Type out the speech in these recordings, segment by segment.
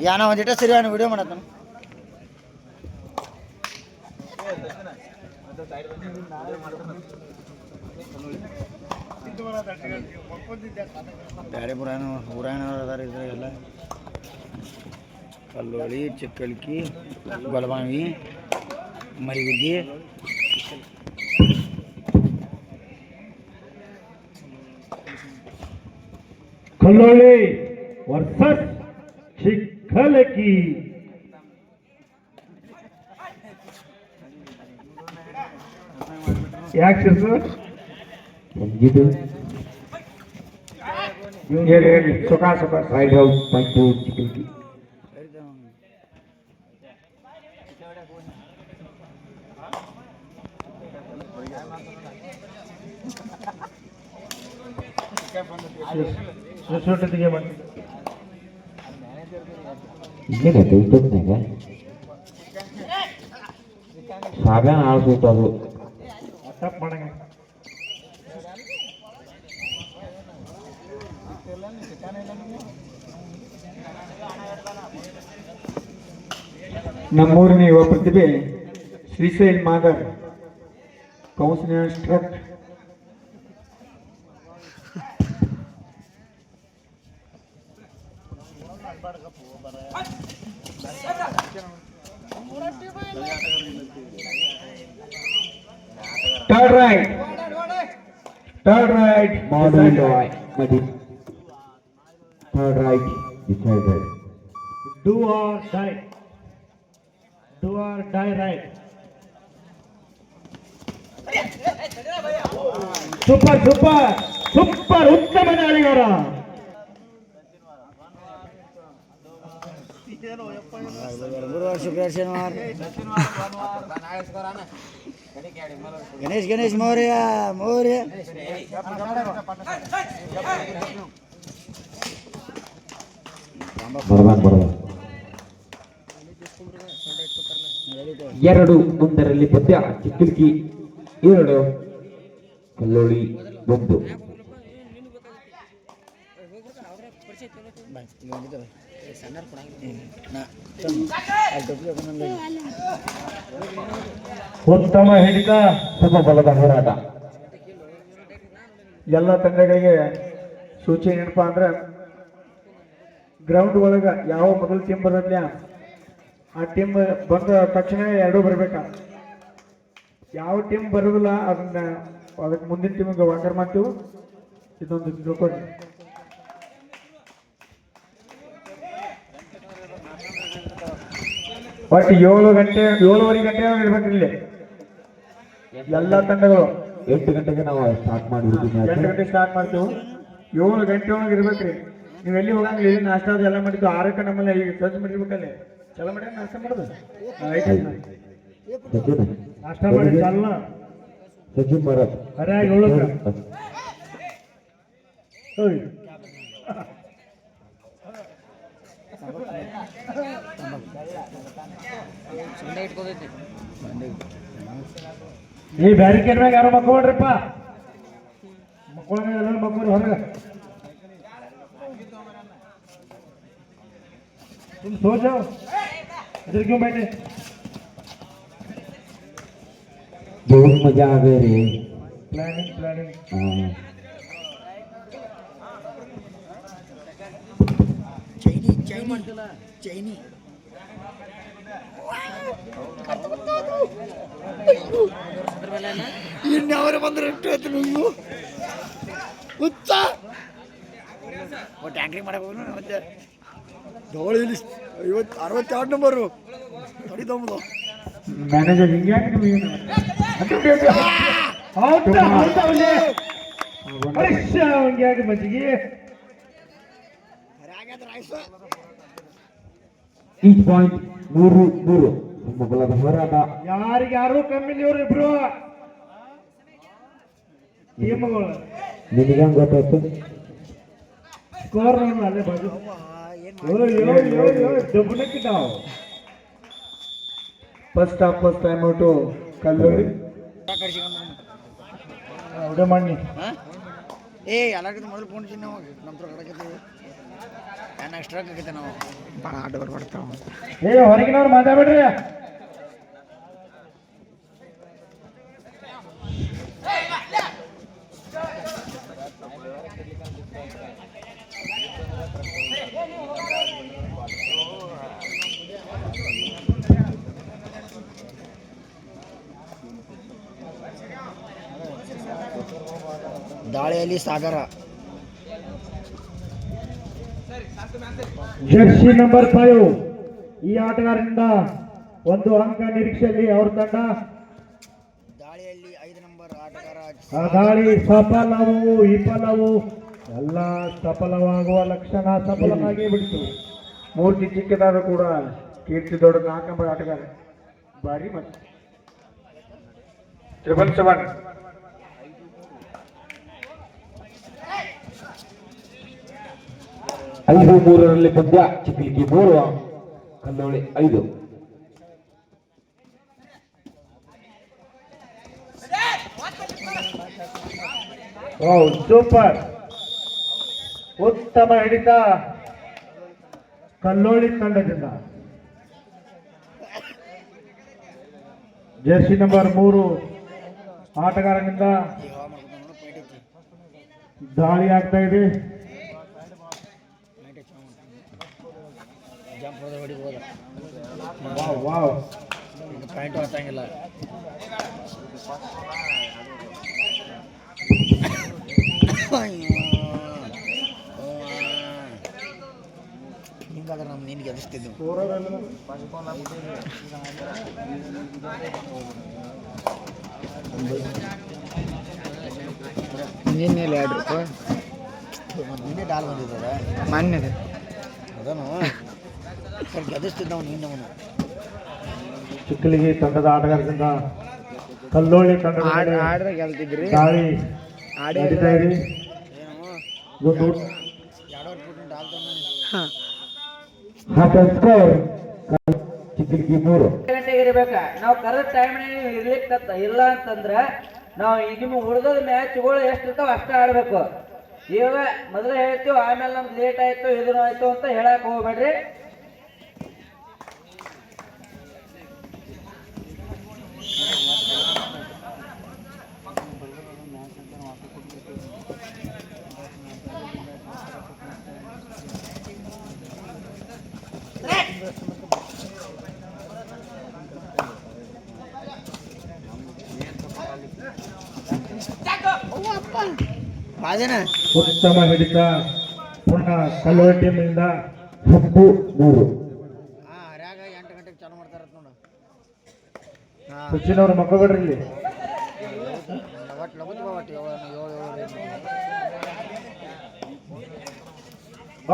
ಯಾನ ಒಂದಿಟ ಸರಿ ಅವನು ವಿಡಿಯೋ ಮಾಡತ್ತಾನ ಬೇರೆ ಊರಾಯನವ್ರು ಅದಾರ ಇದ್ರಾಗೆಲ್ಲ ಕಲ್ಲೋಳಿ ಚಿಕ್ಕಲ್ಕಿ ಗೊಲಬಾವಿ ಮರಿಗುದ್ದಿ ಕಲ್ಲೋಳಿ ವರ್ಸಸ್ ಚಿಕ್ಕಲಕ್ಕಿ ಯಾಕೆ ಹೇಳಿ ಸುಖ ರೈಡ್ ಔಟ್ ಬಂತು ಚಿಕ್ಕಲಕ್ಕಿ ಏನೈತೆ ಇಷ್ಟೊತ್ತಿನಾಗ ಸಾಬ್ಯಾನ ಆಳ್ಸೋತು ಅದು ತಪ್ಪು ಮಾಡಂಗ ನಮ್ಮೂರಿನ ಯುವ ಪ್ರತಿಭೆ Shrishail Madar counselling struck Third right. Third right. Third right. Decided. Do or die. Do or die right. Super, super, super. ಉತ್ತಮ ದಾಳಿಗಾರ. ಶುಕ್ರವಾರ ಗಣೇಶ್ ಮೌರ್ಯ ಎರಡು ಒಂದರಲ್ಲಿ ಪದ್ಯ ಚಿಕ್ಕಲ್ಕಿ 2 ಕಲ್ಲೋಳಿ 1 ಉತ್ತಮ ಹಿಡಿತ ಸಮಬಲದ ಹೋರಾಟ. ಎಲ್ಲ ತಂಡಗಳಿಗೆ ಸೂಚನೆ ಏನಪ್ಪಾ ಅಂದ್ರೆ ಗ್ರೌಂಡ್ ಒಳಗ ಯಾವ ಮೊದಲ ಟೀಮ್ ಬರಲ್ಲ ಆ ಟೀಮ್ ಬಂದ ತಕ್ಷಣ 2 ಬರ್ಬೇಕ. ಯಾವ ಟೀಮ್ ಬರೋದಿಲ್ಲ ಅದಕ್ಕೆ ಮುಂದಿನ ಟೀಮಿಗೆ ವಾಕರ್ ಮಾಡ್ತೀವಿ. ಇದೊಂದು ತಿಳ್ಕೊಡಿ. ಒಟ್ಟು 7:30 ಗಂಟೆ ಇರ್ಬೇಕು ಇಲ್ಲಿ ಎಲ್ಲ ತಂಡಗಳು. 8 ಗಂಟೆಗೆ ನಾವು ಸ್ಟಾರ್ಟ್ ಮಾಡಿರ್ತೀವಿ. 8 ಗಂಟೆ ಸ್ಟಾರ್ಟ್ ಮಾಡ್ತೀವಿ. 7 ಗಂಟೆ ಒಳಗೆ ಇರ್ಬೇಕ್ರಿ. ನೀವು ಎಲ್ಲಿ ಹೋಗಂಗಿಲ್ಲ. ನಾಷ್ಟ ಎಲ್ಲ ಮಾಡಿದ್ದು 6ಕ್ಕೆ ನಮ್ಮಲ್ಲಿ ಈಗ ಸರ್ಚ್ ಮಾಡಿರ್ಬೇಕಲ್ಲಿ ಚಲ ಮಾಡಿ ನಾಷ್ಟ ಮಾಡೋದು. ನಾಷ್ಟ ಮಾಡಿ ಚಾಲನ ಸಚಿನ್ ಭರತ್ ಸರಿಯಾಗಿ 7ಕ್ಕೆ ಈ ಬ್ಯಾರಿಕೇಡ್ ಮ್ಯಾಗ ಯಾರು ಮಕ್ಕೊಳ್ರಿಪ್ಪ. ಮಕ್ಕಳ ಎಲ್ಲ ಮಕ್ಕಳು ಹೊರಗೆ तुम सो जाओ. इधर क्यों बैठे? बहुत मजा आ गया रे. प्लानिंग ಚೈನಿ ಇನ್ಯಾವರು ಬಂದ್ರೆ ನೀವು ಹುಚ್ಚ ಟ್ಯಾಂಕ್ರಿಂಗ್ ಮಾಡಕ್ ಹೋಗಿ ಮತ್ತೆ ಧೋಳಿಲಿ 62 ನಂಬರು ತಡಿದೊಂಬುದು ಮ್ಯಾನೇಜರ್ ಹಿಂಗೆ ಯಾಕೆ ಮಜ್ಜಿಗೆ ಈಚ್ ಪಾಯಿಂಟ್ 3 ಸಮಬಲದ ಹೋರಾಟ. ಯಾರು ಕಮ್ಮಿ ಇವ್ರು ಇಬ್ರು ಟೀಮ್ಗಳು. ನಿಮಗೆ ಗೊತ್ತಾಯ್ತು ಸ್ಕೋರ್ ನೋಡೋಣ ಅಲ್ಲೇ ಬಾಜು ಡಬ್ಬುನಕ್ಕಿದ್ದಾವ. ಫಸ್ಟ್ ಟೈಮ್ ಔಟು ಕಲ್ಲೋಳಿ ಉಡ ಮಾಡಿ ಏ ಎಲ್ಲ ಮೊದಲು ಫೋನ್ ಚಿನ್ನ ನಮ್ಮ ಕಡಕತ್ತೀವಿ ನಾನು ಎಕ್ಸ್ಟ್ರಾ ಆಗೈತೆ ನಾವು ಭಾಳ ಆಟ ಬರ್ತಾವ. ಏ ಹೊರಗಿನವ್ರು ಮಾತಾಡ್ಬೇಡ್ರಿ. ದಾಳಿಯಲ್ಲಿ ಸಾಗರ. ಜರ್ಸಿ ನಂಬರ್ 5 ಈ ಆಟಗಾರರಿಂದ ಒಂದು ಅಂಕ ನಿರೀಕ್ಷೆಯಲ್ಲಿ ಅವ್ರ ತಂಡ. ದಾಳಿಯಲ್ಲಿ 5 ನಂಬರ್ ಆಟಗಾರ. ಆ ದಾಳಿ ಸಫಲವು ವಿಫಲವು ಎಲ್ಲ ಸಫಲವಾಗುವ ಲಕ್ಷಣ ಸಫಲವಾಗಿ ಬಿಡ್ತು. ಮೂರ್ತಿ ಚಿಕ್ಕದಾದರೂ ಕೂಡ ಕೀರ್ತಿ ದೊಡ್ಡ 4 ನಂಬರ್ ಆಟಗಾರ ಬಾರಿ ಮತ್ತೆ 777. 5-3 ಪಂದ್ಯ. ಚಿಕ್ಕಲಿಗಿ 3, ಕಲ್ಲೋಳಿ 5. ಸೂಪರ್, ಉತ್ತಮ ಹಿಡಿತ ಕಲ್ಲೋಳಿ ತಂಡದಿಂದ. ಜರ್ಸಿ ನಂಬರ್ 3 ಆಟಗಾರನಿಂದ ದಾಳಿ ಆಗ್ತಾ ಇದೆ. ಜಂಪ್ ಹೋದ ಹೊಡಿಬೋದ. Wow point ಹೊತ್ತಂಗಿಲ್ಲ. ಹಿಂಗಾದ್ರೆ ನಮ್ಮ ನಿನಗೆ ಎದುರಿಸ್ತಿದ್ದೆವು. ನಿನ್ನೆ 2 ರೂಪಾಯಿ ನಿನ್ನೆ ಡಾಲ್ ಬಂದಿದ್ದದ ಮಾನ್ಯದ ಅದನ್ನು ಸ್ವಲ್ಪ ಗೆದಿಸ್ತಿದ್ದ ಅವನು ನಿನ್ನವನು. ಚಿಕ್ಕಲಿಗಿ ತಂಡದ ಆಟಗಾರರಿಂದ ಕಲ್ಲೋಳಿ ತಂಡದ ಆಡ್ದಾಗ ಗೆಲ್ತಿದ್ರಿ. ದಾಳಿ ನಡೀತಾ ಇದೆ. ಚಿಕ್ಕಲಿಗಿ 3. ಗಂಟೆಗೆ ಇರ್ಬೇಕ. ನಾವು ಕರೆಕ್ಟ್ ಟೈಮ್ ಇರ್ಲಿಕ್ಕೆ ಇಲ್ಲ ಅಂತಂದ್ರ ನಾವು ನಿಮ್ಮ ಉಳಿದ ಮ್ಯಾಚ್ಗಳು ಎಷ್ಟು ಇರ್ತಾವ ಅಷ್ಟೇ ಆಡ್ಬೇಕು. ಇವಾಗ ಮೊದಲೇ ಹೇಳ್ತೀವಿ, ಆಮೇಲೆ ನಮ್ಗೆ ಲೇಟ್ ಆಯ್ತು ಇದನ್ನು ಆಯ್ತು ಅಂತ ಹೇಳಕ್ ಹೋಗ್ಬೇಡ್ರಿ. ಉತ್ತಮ ಹಿಡಿತ ಪುನಃ ಕಲ್ಲೋಳಿ ಟೀಮಿನಿಂದ. 10-3. ಹರ್ಯಾಗ 8 ಗಂಟೆಗೆ ಚಾಲು ಮಾಡ್ತಾರ ನೋಡು. ಸಚಿನ್ ಅವ್ರು ಮಕ್ಕಳ್ಬೇಡ್ರಿ ಇಲ್ಲಿ.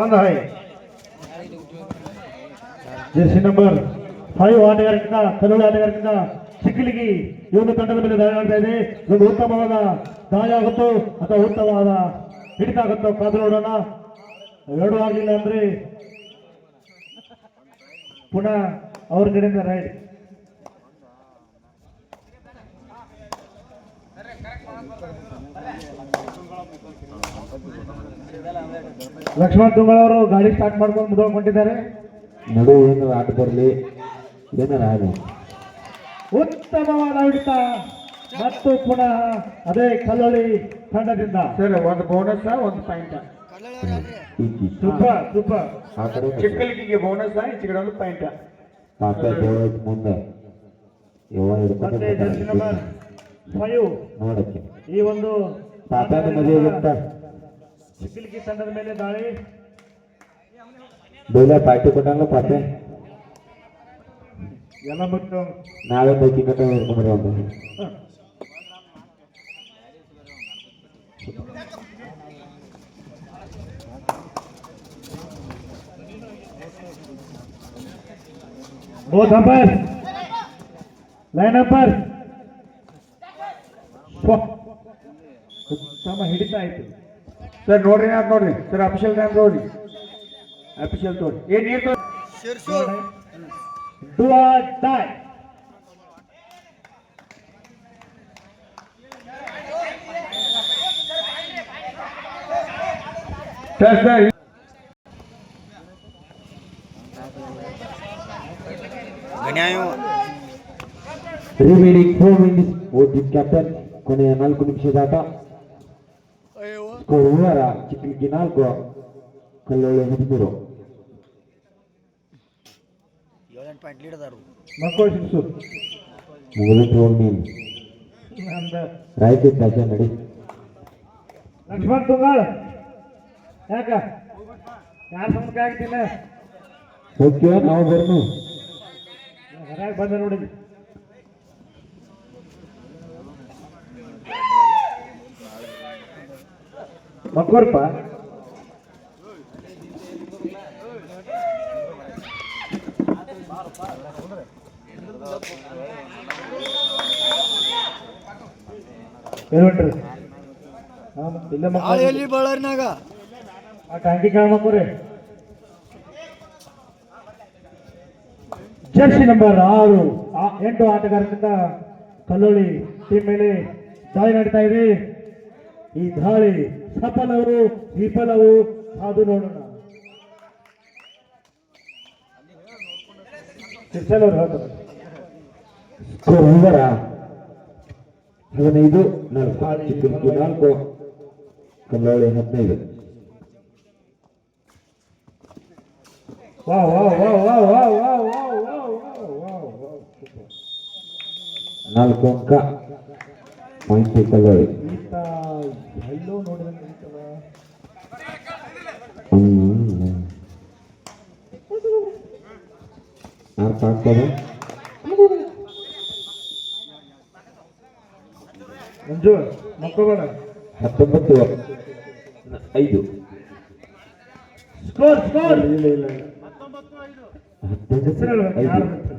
ಒಂದು ಹೈ ಜರ್ಸಿ ನಂಬರ್ 5 ಆಟಗಾರರಿಂದ ಕಲ್ಲೋಳಿ ಆಟಗಾರರಿಂದ ಚಿಕ್ಕಲಿಗಿ ಇವನು ತಂಡದ ಮೇಲೆ ದಾಳಿ ಮಾಡ್ತಾ ಇದೆ. ಒಂದು ಉತ್ತಮವಾದ ದಾಳಿ ಆಗುತ್ತೋ ಅಥವಾ ಉತ್ತಮವಾದ ಹಿಡಿತ ಆಗುತ್ತೋ ಕಾದು ನೋಡೋಣ. 2 ಆಗಲಿಲ್ಲ ಅಂದ್ರೆ ಪುನಃ ಅವ್ರ ಕಡೆಯಿಂದ ರೈಡ್. ಲಕ್ಷ್ಮಣ್ ತುಂಗಳ ಅವರು ಗಾಡಿ ಸ್ಟಾರ್ಟ್ ಮಾಡ್ಕೊಂಡು ಮುದ್ಕೊಂಡಿದ್ದಾರೆ. ನಡು ಏನಾರ ಆಟ ಬರಲಿ, ಏನಾರ ಆಗಲಿ. ಉತ್ತಮವಾದ ಹಿಡಿತ ಮತ್ತು ಪುನಃ ಅದೇ ಕಲ್ಲೋಳಿ ತಂಡದಿಂದ. ಸರ್, ಒಂದು ಬೋನಸ್, ಒಂದು ಪಾಯಿಂಟ್. Super super. ಆ ಕಡೆ ಚಿಕ್ಕಲಿಗಿಗೆ ಬೋನಸ್, ಈಚೆ ಕಡೆ ಒಂದು ಪಾಯಿಂಟ್. ಪಾಪ ಮುಂದೆ ಮತ್ತೆ ಜರ್ಸಿ ನಂಬರ್ 5 ನೋಡಕ್ಕೆ ಈ ಒಂದು ಪಾಪದ ಮದುವೆ ಚಿಕ್ಕಲಿಗಿ ತಂಡದ ಮೇಲೆ ದಾಳಿ. ಡೈಲ ಪಾರ್ಟಿ ಕೊಟ್ಟಂಗ ಪಾಪೆ ಎಲ್ಲ ಬಿಟ್ಟು ನಾವೇ ಬೈಕಿ ಕಟ್ಟ ಹೇಳ್ಕೊಂಡ್ರಿ ಒಂದು. both umpires, line umpire. ಉತ್ತಮ ಹಿಡಿತ ಆಯ್ತು ಸರ್. ನೋಡ್ರಿ ಯಾರು ನೋಡ್ರಿ ಸರ್, ಅಫಿಷಿಯಲ್ ಟೈಮ್ ನೋಡ್ರಿ, ಅಫಿಷಿಯಲ್ ತೋರಿ ಏನ್ ನೀರು ಡೂ ಆರ್ ಡೈ. ಸರ್ ಗಣ್ಯಾಯು ರಿಮೈನಿಂಗ್ 4 ಮಿನಿಟ್ಸ್ ಓ ಟೀಮ್ ಕ್ಯಾಪ್ಟನ್ ಕೊನೆಯ 4 ನಿಮಿಷದ ಆಟ ಸ್ಕೋರ್ 7 ಚಿಕ್ಕಲಿಕ್ಕಿ 4 ಕಲ್ಲೋಳಿ 13 7 ಪಾಯಿಂಟ್ ಲೀಡ್ ಅದಾರು ಮಕ್ಕಳು ಶಿಕ್ಷು ಮುಗಿದು ನೀನು ನಮ್ದು ರಾಯಚೂರು ತಾಜಾ ನಡಿ ಲಕ್ಷ್ಮಣ್ ತುಂಗಾಳ್ ಯಾಕ ಯಾರು ಸಮಸ್ಯೆ ಆಗ್ತಿಲ್ಲ ಓಕೆ ನಾವು ಬರ್ನು ಹೊರಗೆ ಬಂದ ನೋಡಿ ಮಕ್ಕಳಪ್ಪ ಹೇಳ್ಬಿಟ್ರಿ ಇಲ್ಲೇ ಮಕ್ಕಳು ಎಲ್ಲಿ ಬಳ್ಳಾರಿನಾಗ ಆ ಟ್ಯಾಂಕಿ ಕಾಳ ಮಕ್ಕಳ್ರಿ ಜರ್ಸಿ ನಂಬರ್ 8 ಆಟಗಾರರಿಂದ ಕಲ್ಲೋಳಿ ಟೀಮ್ ಮೇಲೆ ದಾಳಿ ನಡೀತಾ ಇದೆ. ಈ ದಾಳಿ ಸಫಲವು ವಿಫಲವು ಅದು ನೋಡೋಣ. ಶಿರ್ಷಲ್ ಅವ್ರು ಹೇಳ್ತಾರೆ ಸ್ಕೋರ್ 15 4 ಚಿಕ್ಕಲಿಕ್ಕಿ 4 ಕಲ್ಲೋಳಿ 15 ವಾ ವಾ ವಾ ವಾ ವಾ ವಾ ವಾ ವಾ ವಾ ವಾ 4 ಅಂಕ ಪಾಯಿಂಟ್ ಕಲ್ಲೋಳಿ ಈತ ಎಲ್ಲೋ ನೋಡಿದಂಗೆ ಇರ್ತದ. ಅರ್ಥ ಆಗ್ತದೆ ಮಂಜು ಮಕ್ಕಳ 19-5 ಸ್ಕೋರ್ ಸ್ಕೋರ್ ಇಲ್ಲ ಇಲ್ಲ 19-5